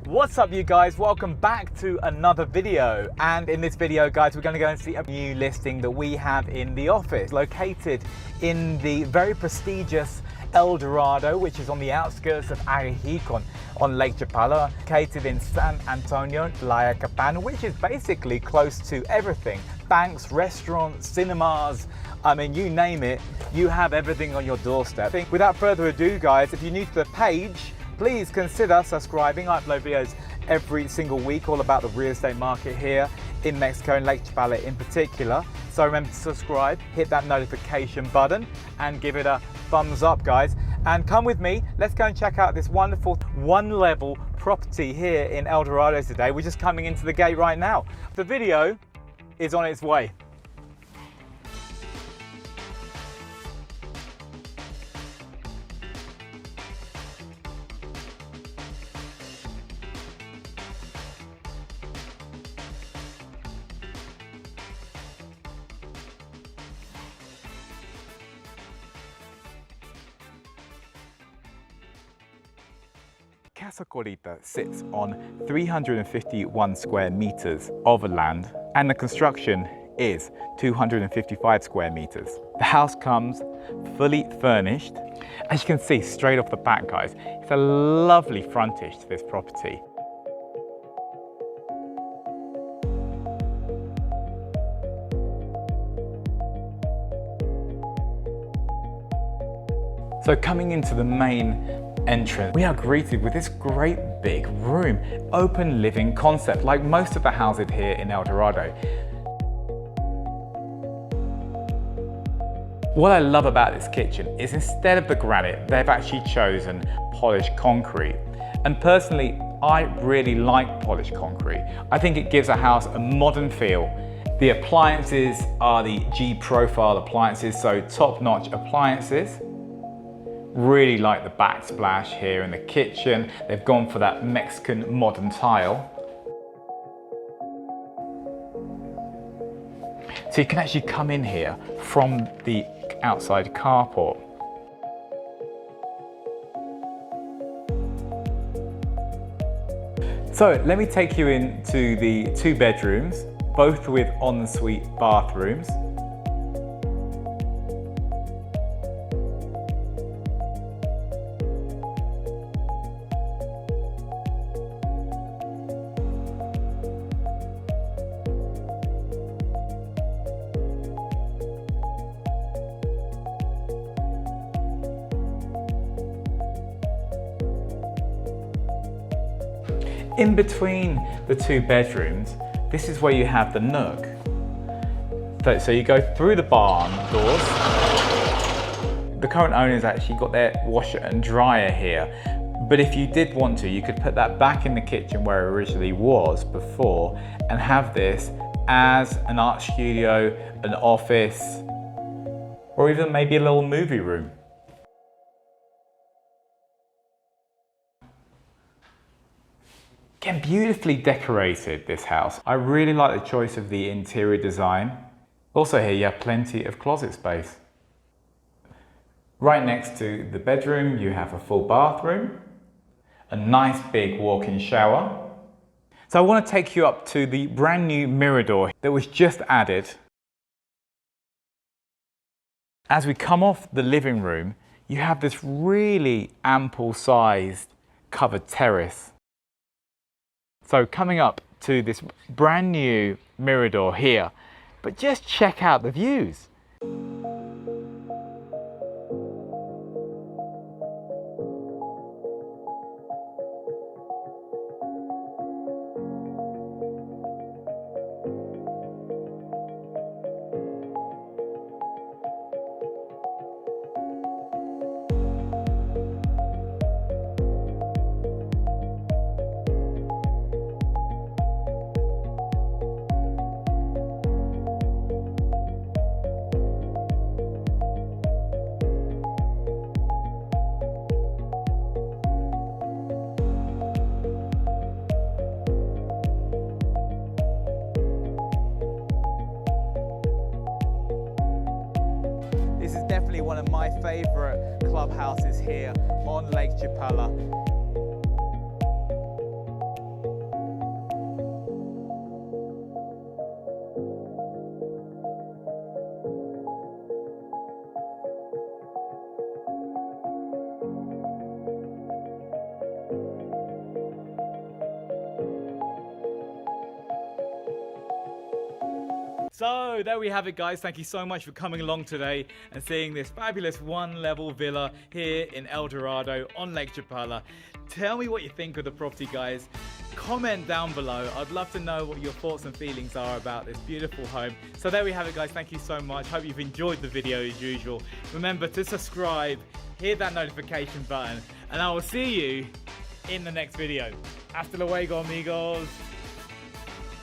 What's up you guys, welcome back to another video. And in this video guys, we're going to go and see a new listing that we have in the office, located in the very prestigious El Dorado, which is on the outskirts of Arequipa on Lake Chapala, located in San Antonio, Playa Capan, which is basically close to everything. Banks, restaurants, cinemas, I mean, you name it, you have everything on your doorstep. Without further ado guys, if you're new to the page, please consider subscribing. I upload videos every single week all about the real estate market here in Mexico and Lake Chapala in particular. So remember to subscribe, hit that notification button and give it a thumbs up guys. And come with me, let's go and check out this wonderful one-level property here in El Dorado today. We're just coming into the gate right now. The video is on its way. Casa Corita sits on 351 square meters of land and the construction is 255 square meters. The house comes fully furnished. As you can see straight off the bat guys, it's a lovely frontage to this property. So coming into the main entrance, we are greeted with this great big room, open living concept like most of the houses here in El Dorado. What I love about this kitchen is instead of the granite, they've actually chosen polished concrete. And personally, I really like polished concrete. I think it gives a house a modern feel. The appliances are the G profile appliances, so top-notch appliances. Really like the backsplash here in the kitchen. They've gone for that Mexican modern tile. So you can actually come in here from the outside carport. So let me take you into the two bedrooms, both with ensuite bathrooms. In between the two bedrooms, this is where you have the nook. So you go through the barn doors. The current owners actually got their washer and dryer here. But if you did want to, you could put that back in the kitchen where it originally was before and have this as an art studio, an office, or even maybe a little movie room. Again, beautifully decorated, this house. I really like the choice of the interior design. Also here you have plenty of closet space. Right next to the bedroom you have a full bathroom, a nice big walk-in shower. So I want to take you up to the brand new mirador that was just added. As we come off the living room, you have this really ample sized covered terrace. So coming up to this brand new mirador here, but just check out the views. This is definitely one of my favorite clubhouses here on Lake Chapala. So there we have it, guys. Thank you so much for coming along today and seeing this fabulous one-level villa here in El Dorado on Lake Chapala. Tell me what you think of the property, guys. Comment down below. I'd love to know what your thoughts and feelings are about this beautiful home. So there we have it, guys. Thank you so much. Hope you've enjoyed the video as usual. Remember to subscribe, hit that notification button, and I will see you in the next video. Hasta luego, amigos.